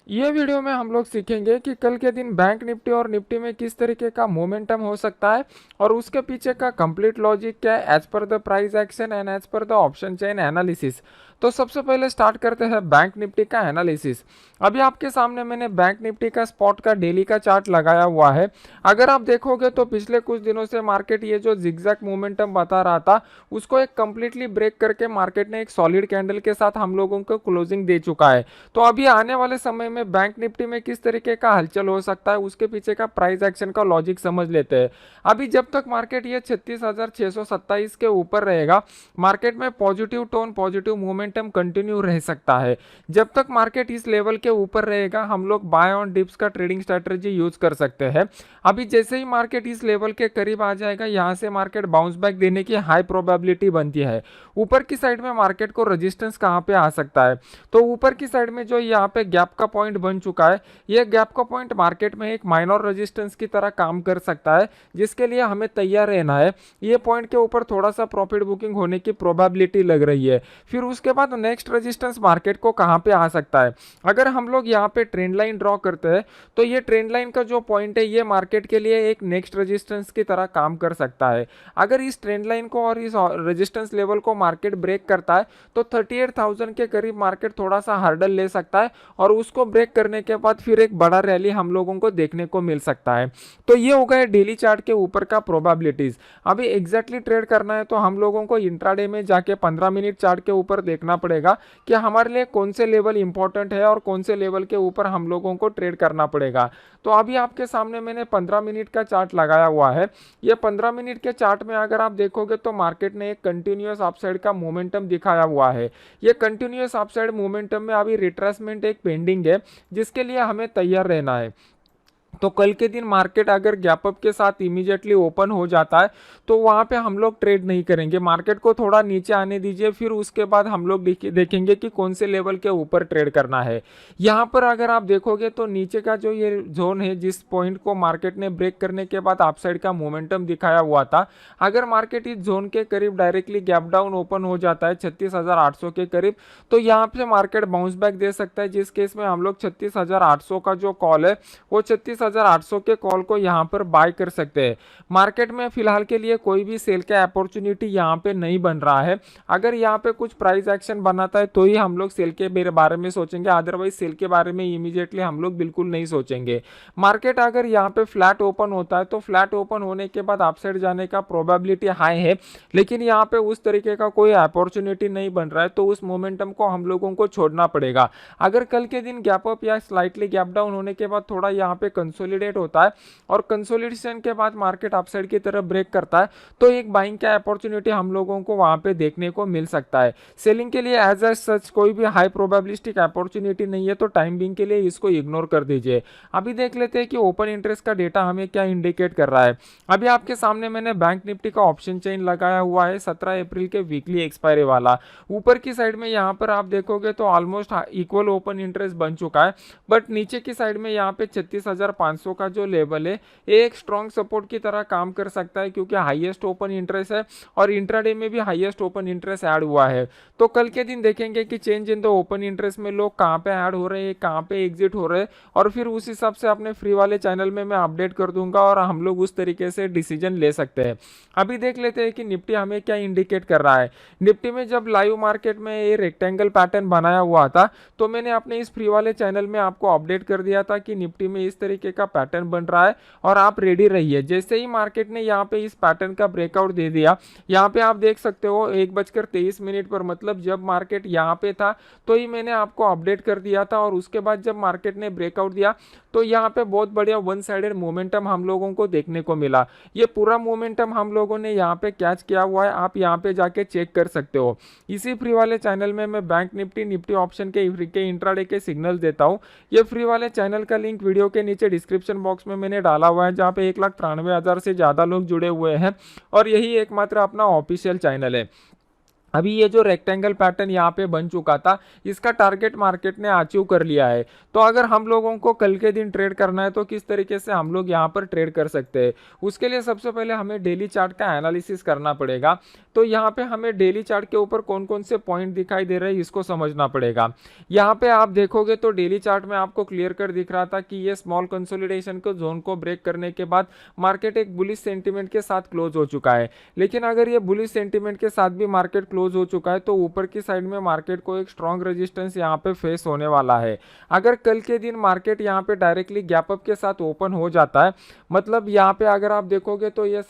ये वीडियो में हम लोग सीखेंगे कि कल के दिन बैंक निफ्टी और निफ्टी में किस तरीके का मोमेंटम हो सकता है और उसके पीछे का कंप्लीट लॉजिक क्या है as per the price action and as per the option chain analysis. तो सबसे पहले स्टार्ट करते हैं बैंक निफ्टी का एनालिसिस। अभी आपके सामने मैंने बैंक निफ्टी का स्पॉट का डेली का चार्ट लगाया हुआ है। अगर आप देखोगे तो पिछले कुछ दिनों से मार्केट ये जो जिगजैग मोमेंटम बता रहा था उसको एक कंप्लीटली ब्रेक करके मार्केट ने एक सॉलिड कैंडल के साथ हम लोगों को क्लोजिंग दे चुका है। तो अभी आने वाले समय में बैंक निफ्टी में किस तरीके का हलचल हो सकता है उसके पीछे का प्राइस एक्शन का लॉजिक समझ लेते हैं। अभी जब तक मार्केट ये 36,627 के ऊपर रहेगा मार्केट में positive tone positive momentum continue रह सकता है। जब तक मार्केट इस लेवल के ऊपर रहेगा हम लोग बाय ऑन डिप्स का ट्रेडिंग स्ट्रेटजी यूज कर सकते हैं। अभी जैसे ही मार्केट इस लेवल के करीब आ जाएगा यहाँ से मार्केट बाउंस बैक देने की हाई प्रोबेबिलिटी बनती है। ऊपर की साइड में मार्केट को रेजिस्टेंस कहाँ पे आ सकता है, तो ऊपर की साइड में जो यहाँ पे गैप का पॉइंट बन चुका है ये गैप का पॉइंट मार्केट में एक माइनर रेजिस्टेंस की तरह काम कर सकता है, जिसके लिए हमें तैयार रहना है। ये पॉइंट के ऊपर थोड़ा सा प्रॉफिट बुकिंग होने की प्रोबेबिलिटी लग रही है। फिर उसके बाद नेक्स्ट रेजिस्टेंस मार्केट को कहाँ पे आ सकता है, अगर हम लोग यहाँ पे ट्रेंड लाइन ड्रॉ करते हैं तो ये ट्रेंड लाइन का जो पॉइंट है ये मार्केट के लिए एक नेक्स्ट रेजिस्टेंस की तरह काम कर सकता है। अगर इस ट्रेंड लाइन को और इस रेजिस्टेंस लेवल को मार्केट ब्रेक करता है तो 38,000 के करीब मार्केट थोड़ा सा हर्डल ले सकता है और उसको ब्रेक करने के बाद फिर एक बड़ा रैली हम लोगों को देखने को मिल सकता है। तो ये हो गए डेली चार्ट के ऊपर का प्रोबेबिलिटीज। अभी एग्जैक्टली ट्रेड करना है तो हम लोगों को इंट्राडे में जाके 15 मिनट चार्ट के ऊपर देखना पड़ेगा कि हमारे लिए कौन से लेवल इंपॉर्टेंट है और कौन से लेवल के ऊपर हम लोगों को ट्रेड करना पड़ेगा। तो अभी आपके सामने मैंने 15 मिनट का चार्ट लगाया हुआ है। ये 15 मिनट के चार्ट में अगर आप देखोगे तो मार्केट ने एक कंटिन्यूअस अपसाइड का मोमेंटम दिखाया हुआ है। ये कंटिन्यूअस अपसाइड मोमेंटम में अभी रिट्रेसमेंट एक पेंडिंग है जिसके लिए हमें तैयार रहना है। तो कल के दिन मार्केट अगर गैप अप के साथ इमीडिएटली ओपन हो जाता है तो वहां पे हम लोग ट्रेड नहीं करेंगे, मार्केट को थोड़ा नीचे आने दीजिए, फिर उसके बाद हम लोग देखेंगे कि कौन से लेवल के ऊपर ट्रेड करना है। यहाँ पर अगर आप देखोगे तो नीचे का जो ये जोन है जिस पॉइंट को मार्केट ने ब्रेक करने के बाद अपसाइड का मोमेंटम दिखाया हुआ था, अगर मार्केट इस जोन के करीब डायरेक्टली गैप डाउन ओपन हो जाता है 36,800 के करीब तो यहाँ पे मार्केट बाउंस बैक दे सकता है, जिस केस में हम लोग 36,800 का जो कॉल है वो 36,800 के कॉल को यहाँ पर बाय कर सकते हैं। मार्केट में फिलहाल के लिए कोई भी सेल का अपॉर्चुनिटी यहाँ पे नहीं बन रहा है। अगर यहाँ पे कुछ प्राइस एक्शन बनाता है तो ही हम लोग सेल के बारे में सोचेंगे, अदरवाइज सेल के बारे में इमीडिएटली हम लोग बिल्कुल नहीं सोचेंगे। मार्केट अगर यहाँ पे फ्लैट ओपन होता है तो फ्लैट ओपन होने के बाद अपसाइड जाने का प्रोबेबिलिटी हाई है, लेकिन यहाँ पे उस तरीके का कोई अपॉर्चुनिटी नहीं बन रहा है तो उस मोमेंटम को हम लोगों को छोड़ना पड़ेगा। अगर कल के दिन गैप अप या स्लाइटली गैप डाउन होने के बाद थोड़ा यहाँ पे कंसोलिडेट होता है और कंसोलिडेशन के बाद मार्केट अपसाइड की तरफ ब्रेक करता है तो एक बाइंग का अपॉर्चुनिटी हम लोगों को वहां पे देखने को मिल सकता है। सेलिंग के लिए एज सच कोई भी हाई प्रोबेबिलिस्टिक अपॉर्चुनिटी नहीं है तो टाइम बिंग के लिए इसको इग्नोर कर दीजिए। अभी देख लेते हैं कि ओपन इंटरेस्ट का डेटा हमें क्या इंडिकेट कर रहा है। अभी आपके सामने मैंने बैंक निफ्टी का ऑप्शन चेन लगाया हुआ है 17 अप्रैल के वीकली एक्सपायरी वाला। ऊपर की साइड में यहाँ पर आप देखोगे तो ऑलमोस्ट इक्वल ओपन इंटरेस्ट बन चुका है, बट नीचे की साइड में यहाँ पे 36,500 का जो लेवल है एक स्ट्रॉन्ग सपोर्ट की तरह काम कर सकता है, क्योंकि हाईएस्ट ओपन इंटरेस्ट है और इंट्राडे में भी हाईएस्ट ओपन इंटरेस्ट ऐड हुआ है। तो कल के दिन देखेंगे कि change in the open interest में लोग कहाँ पे ऐड हो रहे हैं, कहाँ पे एग्जिट हो रहे हैं, और फिर उस हिसाब से अपने फ्री वाले चैनल में मैं अपडेट कर दूंगा और हम लोग उस तरीके से डिसीजन ले सकते हैं। अभी देख लेते हैं कि निफ्टी हमें क्या इंडिकेट कर रहा है। निफ्टी में जब लाइव मार्केट में ये रेक्टेंगल पैटर्न बनाया हुआ था तो मैंने अपने इस फ्री वाले चैनल में आपको अपडेट कर दिया था कि निफ्टी में इस तरीके का पैटर्न बन रहा है और आप रेडी रहिए। जैसे ही मार्केट ने यहाँ पे इस पैटर्न का ब्रेकआउट दे दिया, यहाँ पे आप देख सकते हो 1:23 पर, मतलब जब मार्केट यहाँ पे था तो ही मैंने आपको अपडेट कर दिया था और उसके बाद जब मार्केट ने ब्रेकआउट दिया तो यहाँ पे बहुत बढ़िया वन साइडेड मोमेंटम हम लोगों को देखने को मिला। ये पूरा मोमेंटम हम लोगों ने यहाँ पे कैच किया हुआ है, आप यहाँ पे जाके चेक कर सकते हो। इसी फ्री वाले चैनल में मैं बैंक निफ्टी निफ्टी ऑप्शन के इंट्राडे के सिग्नल देता हूँ। ये फ्री वाले चैनल का लिंक वीडियो के नीचे डिस्क्रिप्शन बॉक्स में मैंने डाला हुआ है, जहाँ पे 1,93,000 से ज़्यादा लोग जुड़े हुए हैं और यही एकमात्र अपना ऑफिशियल चैनल है। अभी ये जो रेक्टेंगल पैटर्न यहाँ पे बन चुका था, इसका टारगेट मार्केट ने अचीव कर लिया है। तो अगर हम लोगों को कल के दिन ट्रेड करना है तो किस तरीके से हम लोग यहाँ पर ट्रेड कर सकते हैं, उसके लिए सबसे पहले हमें डेली चार्ट का एनालिसिस करना पड़ेगा। तो यहाँ पे हमें डेली चार्ट के ऊपर कौन कौन से पॉइंट दिखाई दे रहे हैं इसको समझना पड़ेगा। यहाँ पे आप देखोगे तो डेली चार्ट में आपको क्लियर कर दिख रहा था कि ये स्मॉल कंसोलिडेशन को जोन को ब्रेक करने के बाद मार्केट एक बुलिश सेंटीमेंट के साथ क्लोज हो चुका है। लेकिन अगर ये बुलिश सेंटीमेंट के साथ भी मार्केट क्लोज हो चुका है तो ऊपर की साइड में मार्केट को एक स्ट्रॉन्ग रेजिस्टेंस यहाँ पे फेस होने वाला है। अगर कल के दिन मार्केट यहाँ पे डायरेक्टली गैप अप के साथ ओपन हो जाता है, मतलब यहाँ पे अगर आप देखोगे तो ये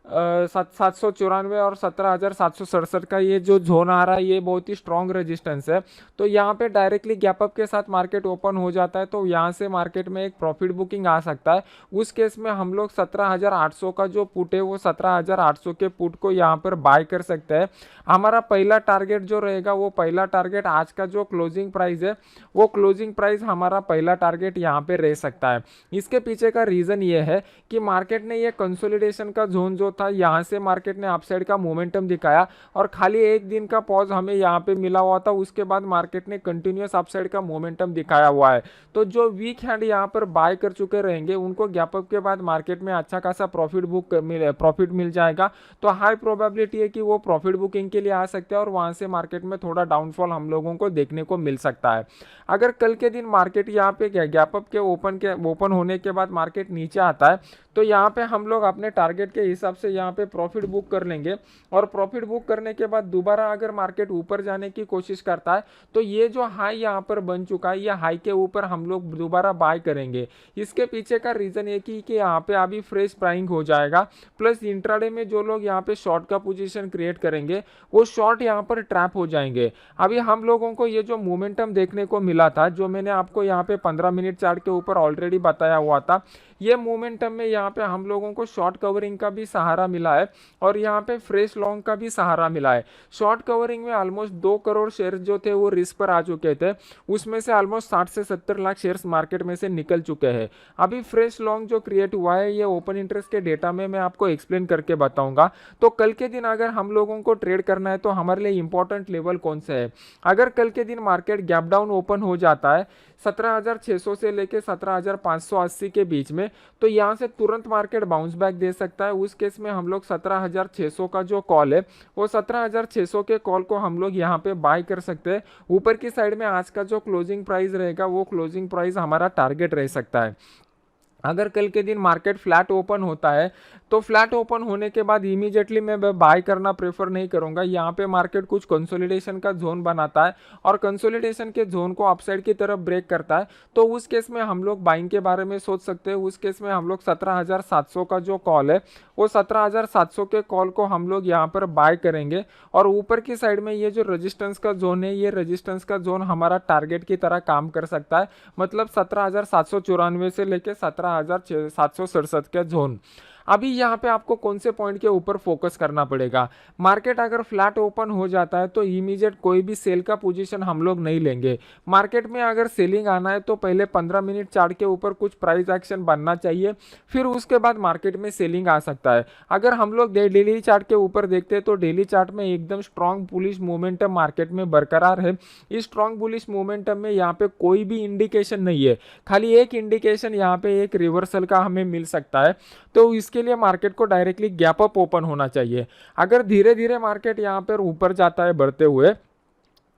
17,794 और 17,767 का ये जो जोन आ रहा है ये बहुत ही स्ट्रॉन्ग रेजिस्टेंस है। तो यहाँ पे डायरेक्टली गैप अप के साथ मार्केट ओपन हो जाता है तो यहाँ से मार्केट में एक प्रॉफिट बुकिंग आ सकता है। उस केस में हम लोग 17,800 का जो पुट है वो 17,800 के पुट को यहाँ पर बाय कर सकते हैं। हमारा पहला टारगेट जो रहेगा वो पहला टारगेट आज का जो क्लोजिंग प्राइस है वो क्लोजिंग प्राइस हमारा पहला टारगेट यहाँ पे रह सकता है। इसके पीछे का रीज़न ये है कि मार्केट ने ये कंसोलिडेशन का जोन जो था यहाँ से मार्केट ने अपसाइड का मोमेंटम दिखाया और खाली एक दिन का पॉज हमें यहाँ पे मिला हुआ था, उसके बाद मार्केट ने कंटिन्यूस अपसाइड का मोमेंटम दिखाया हुआ है। तो जो वीक हैंड यहाँ पर बाय कर चुके रहेंगे उनको गैप अप के बाद मार्केट में अच्छा खासा प्रॉफिट मिल जाएगा। तो हाई प्रोबेबिलिटी है कि वो प्रॉफिट बुकिंग के लिए आ सकते हैं और वहाँ से मार्केट में थोड़ा डाउनफॉल हम लोगों को देखने को मिल सकता है। अगर कल के दिन मार्केट यहाँ पे गैप अप के ओपन होने के बाद मार्केट नीचे आता है तो यहाँ पे हम लोग अपने टारगेट के हिसाब से यहाँ पे प्रॉफिट बुक कर लेंगे और प्रॉफिट बुक करने के बाद दोबारा अगर मार्केट ऊपर जाने की कोशिश करता है तो ये जो हाई यहाँ पर बन चुका है ये हाई के ऊपर हम लोग दोबारा बाय करेंगे। इसके पीछे का रीज़न ये कि यहाँ पे अभी फ्रेश बाइंग हो जाएगा, प्लस इंट्राडे में जो लोग यहाँ पे शॉर्ट का पोजीशन क्रिएट करेंगे वो शॉर्ट यहाँ पर ट्रैप हो जाएंगे। अभी हम लोगों को ये जो मोमेंटम देखने को मिला था जो मैंने आपको यहाँ पे 15 मिनट चार्ट के ऊपर ऑलरेडी बताया हुआ था, ये मोमेंटम में यहाँ पे हम लोगों को शॉर्ट कवरिंग का भी सहारा मिला है और यहाँ पे फ्रेश लॉन्ग का भी सहारा मिला है। शॉर्ट कवरिंग में ऑलमोस्ट 2 करोड़ शेयर जो थे वो रिस्क पर आ चुके थे, उसमें से ऑलमोस्ट 60 से 70 लाख शेयर्स मार्केट में से निकल चुके हैं। अभी फ्रेश लॉन्ग जो क्रिएट हुआ है ये ओपन इंटरेस्ट के डेटा में मैं आपको एक्सप्लेन करके बताऊंगा। तो कल के दिन अगर हम लोगों को ट्रेड करना है तो हमारे लिए इंपॉर्टेंट लेवल कौन सा है। अगर कल के दिन मार्केट गैप डाउन ओपन हो जाता है 17,600 से लेके 17,580 के बीच में, तो यहाँ से तुरंत मार्केट बाउंस बैक दे सकता है। उस केस में हम लोग 17,600 का जो कॉल है वो 17,600 के कॉल को हम लोग यहाँ पे बाय कर सकते हैं। ऊपर की साइड में आज का जो क्लोजिंग प्राइस रहेगा वो क्लोजिंग प्राइस हमारा टारगेट रह सकता है। अगर कल के दिन मार्केट फ्लैट ओपन होता है तो फ्लैट ओपन होने के बाद इमीडिएटली मैं बाय करना प्रेफर नहीं करूंगा। यहाँ पे मार्केट कुछ कंसोलिडेशन का जोन बनाता है और कंसोलिडेशन के जोन को अपसाइड की तरफ ब्रेक करता है तो उस केस में हम लोग बाइंग के बारे में सोच सकते हैं। उस केस में हम लोग 17,700 का जो कॉल है वो 17,700 के कॉल को हम लोग यहाँ पर बाय करेंगे और ऊपर की साइड में ये जो रेजिस्टेंस का जोन है ये रेजिस्टेंस का जोन हमारा टारगेट की तरह काम कर सकता है, मतलब 17,794 से लेके 17,767 का जोन। अभी यहाँ पे आपको कौन से पॉइंट के ऊपर फोकस करना पड़ेगा। मार्केट अगर फ्लैट ओपन हो जाता है तो इमीडिएट कोई भी सेल का पोजीशन हम लोग नहीं लेंगे। मार्केट में अगर सेलिंग आना है तो पहले 15 मिनट चार्ट के ऊपर कुछ प्राइस एक्शन बनना चाहिए, फिर उसके बाद मार्केट में सेलिंग आ सकता है। अगर हम लोग डेली चार्ट के ऊपर देखते हैं तो डेली चार्ट में एकदम स्ट्रॉन्ग बुलिश मोमेंटम मार्केट में बरकरार है। इस स्ट्रॉन्ग बुलिश मोमेंटम में यहाँ पे कोई भी इंडिकेशन नहीं है, खाली एक इंडिकेशन यहाँ पे एक रिवर्सल का हमें मिल सकता है। तो इसके लिए मार्केट को डायरेक्टली गैप अप ओपन होना चाहिए। अगर धीरे धीरे मार्केट यहाँ पर ऊपर जाता है बढ़ते हुए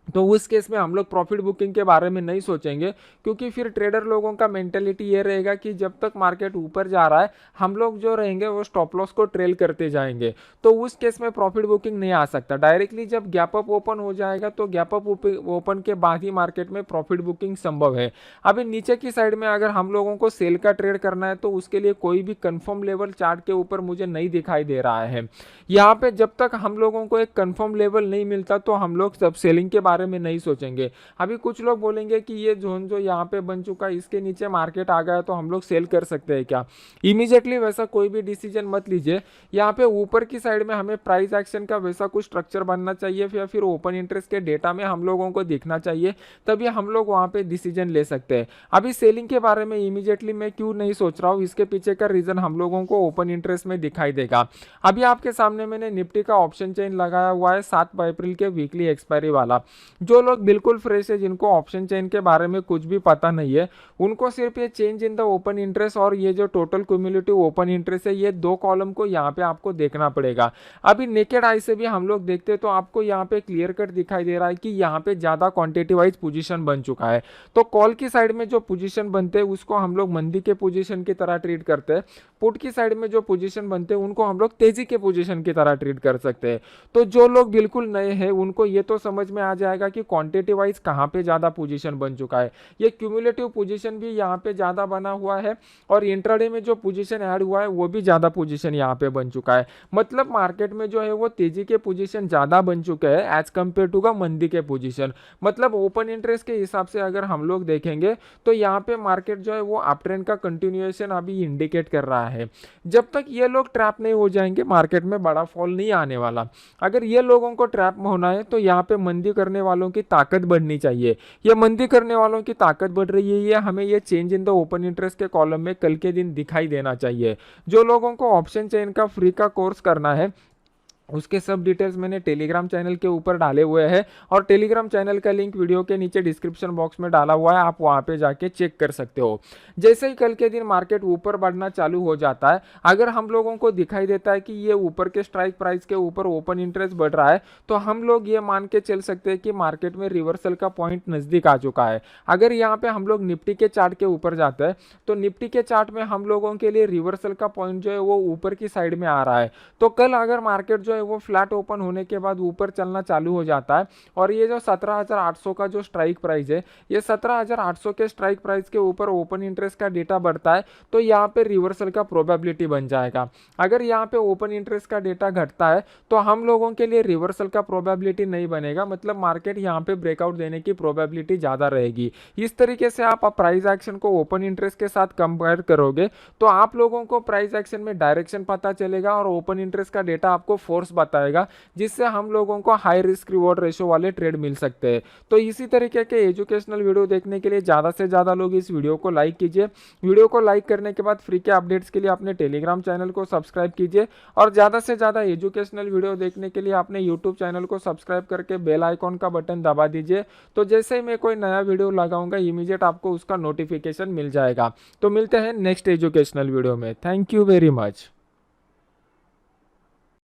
तो उस केस में हम लोग प्रॉफिट बुकिंग के बारे में नहीं सोचेंगे, क्योंकि फिर ट्रेडर लोगों का मेंटेलिटी ये रहेगा कि जब तक मार्केट ऊपर जा रहा है हम लोग जो रहेंगे वो स्टॉप लॉस को ट्रेल करते जाएंगे। तो उस केस में प्रॉफिट बुकिंग नहीं आ सकता। डायरेक्टली जब गैप अप ओपन हो जाएगा तो गैप अप ओपन के बाद ही मार्केट में प्रॉफिट बुकिंग संभव है। अभी नीचे की साइड में अगर हम लोगों को सेल का ट्रेड करना है तो उसके लिए कोई भी कंफर्म लेवल चार्ट के ऊपर मुझे नहीं दिखाई दे रहा है। यहाँ पे जब तक हम लोगों को एक कंफर्म लेवल नहीं मिलता तो हम लोग सब सेलिंग के बारे बारे में नहीं सोचेंगे। अभी कुछ लोग बोलेंगे कि ये जोन जो यहाँ पे बन चुका है इसके नीचे मार्केट आ गया तो हम लोग सेल कर सकते हैं क्या। इमीडिएटली वैसा कोई भी डिसीजन मत लीजिए। यहाँ पे ऊपर की साइड में हमें प्राइस एक्शन का वैसा कुछ स्ट्रक्चर बनना चाहिए या फिर ओपन इंटरेस्ट के डेटा में हम लोगों को दिखना चाहिए, तभी हम लोग वहाँ पे डिसीजन ले सकते हैं। अभी सेलिंग के बारे में इमीडिएटली मैं क्यों नहीं सोच रहा हूँ, इसके पीछे का रीजन हम लोगों को ओपन इंटरेस्ट में दिखाई देगा। अभी आपके सामने मैंने निफ्टी का ऑप्शन चेन लगाया हुआ है 7 अप्रैल के वीकली एक्सपायरी वाला। जो लोग बिल्कुल फ्रेश है, जिनको ऑप्शन चेन के बारे में कुछ भी पता नहीं है, उनको सिर्फ ये change in the open interest और ये जो टोटल क्यूमुलेटिव ओपन इंटरेस्ट है, ये दो कॉलम को यहाँ पे आपको देखना पड़ेगा। अभी नेकेड आई से भी हम लोग देखते हैं तो आपको यहाँ पे क्लियर कट दिखाई दे रहा है कि यहाँ पे ज्यादा क्वांटिटी वाइज पोजीशन बन चुका है। तो कॉल की साइड में जो पोजीशन बनते हैं उसको हम लोग मंदी के पोजीशन की तरह ट्रीट करते हैं। पुट की साइड में जो पोजीशन बनते हैं उनको हम लोग तेजी के पोजीशन की तरह ट्रीट कर सकते हैं। तो जो लोग बिल्कुल नए हैं उनको ये तो समझ में आ जाएगा कि क्वांटिटी वाइज कहाँ पे ज्यादा पोजीशन बन चुका है। ये क्यूमुलेटिव पोजीशन भी यहाँ पे ज्यादा बना हुआ है और इंट्राडे में जो पोजीशन ऐड हुआ है वो भी ज्यादा पोजीशन यहाँ पे बन चुका है। मतलब मार्केट में जो है वो तेजी के पोजीशन ज्यादा बन चुके हैं एज कंपेयर टू का मंदी के पोजीशन। मतलब ओपन इंटरेस्ट के हिसाब से अगर हम लोग देखेंगे तो यहाँ पे मार्केट जो है वो अप ट्रेंड का कंटिन्यूएशन अभी इंडिकेट कर रहा है। जब तक ये लोग ट्रैप नहीं हो जाएंगे मार्केट में बड़ा फॉल नहीं आने वाला। अगर ये लोगों को ट्रैप में होना है तो यहाँ पे मंदी करने वालों की ताकत बढ़नी चाहिए। ये मंदी करने वालों की ताकत बढ़ रही है, ये हमें ये change in the open interest के कॉलम में कल के दिन दिखाई देना चाहिए। जो लोगों को ऑप्शन चेन का फ्री का कोर्स करना है उसके सब डिटेल्स मैंने टेलीग्राम चैनल के ऊपर डाले हुए हैं और टेलीग्राम चैनल का लिंक वीडियो के नीचे डिस्क्रिप्शन बॉक्स में डाला हुआ है, आप वहां पे जाके चेक कर सकते हो। जैसे ही कल के दिन मार्केट ऊपर बढ़ना चालू हो जाता है, अगर हम लोगों को दिखाई देता है कि ये ऊपर के स्ट्राइक प्राइस के ऊपर ओपन इंटरेस्ट बढ़ रहा है तो हम लोग ये मान के चल सकते हैं कि मार्केट में रिवर्सल का पॉइंट नजदीक आ चुका है। अगर यहाँ पे हम लोग निफ्टी के चार्ट के ऊपर जाते हैं तो निफ्टी के चार्ट में हम लोगों के लिए रिवर्सल का पॉइंट जो है वो ऊपर की साइड में आ रहा है। तो कल अगर मार्केट जो वो फ्लैट ओपन होने के बाद ऊपर चलना चालू हो जाता है और ये जो 17,800 का जो स्ट्राइक प्राइस है, ये 17,800 के स्ट्राइक प्राइस के ऊपर ओपन इंटरेस्ट का डेटा बढ़ता है तो यहाँ पे रिवर्सल का प्रोबेबिलिटी बन जाएगा। अगर यहाँ पे ओपन इंटरेस्ट का डेटा घटता है तो हम लोगों के लिए रिवर्सल का प्रोबेबिलिटी नहीं बनेगा, मतलब मार्केट यहाँ पे ब्रेकआउट देने की प्रोबेबिलिटी ज्यादा रहेगी। इस तरीके से आप प्राइस एक्शन को ओपन इंटरेस्ट के साथ कंपेयर करोगे तो आप लोगों को प्राइस एक्शन में डायरेक्शन पता चलेगा और ओपन इंटरेस्ट का डेटा आपको फोर्स बताएगा, जिससे हम लोगों को हाई रिस्क रिवॉर्ड रेशो वाले ट्रेड मिल सकते हैं। तो इसी तरीके के एजुकेशनल वीडियो देखने के लिए ज्यादा से ज्यादा लोग इस वीडियो को लाइक कीजिए। वीडियो को लाइक करने के बाद फ्री के अपडेट्स के लिए अपने टेलीग्राम चैनल को सब्सक्राइब कीजिए और ज्यादा से ज्यादा एजुकेशनल वीडियो देखने के लिए अपने यूट्यूब चैनल को सब्सक्राइब करके बेल आइकॉन का बटन दबा दीजिए। तो जैसे ही मैं कोई नया वीडियो लगाऊंगा इमीडिएट आपको उसका नोटिफिकेशन मिल जाएगा। तो मिलते हैं नेक्स्ट एजुकेशनल वीडियो में। Thank you very much.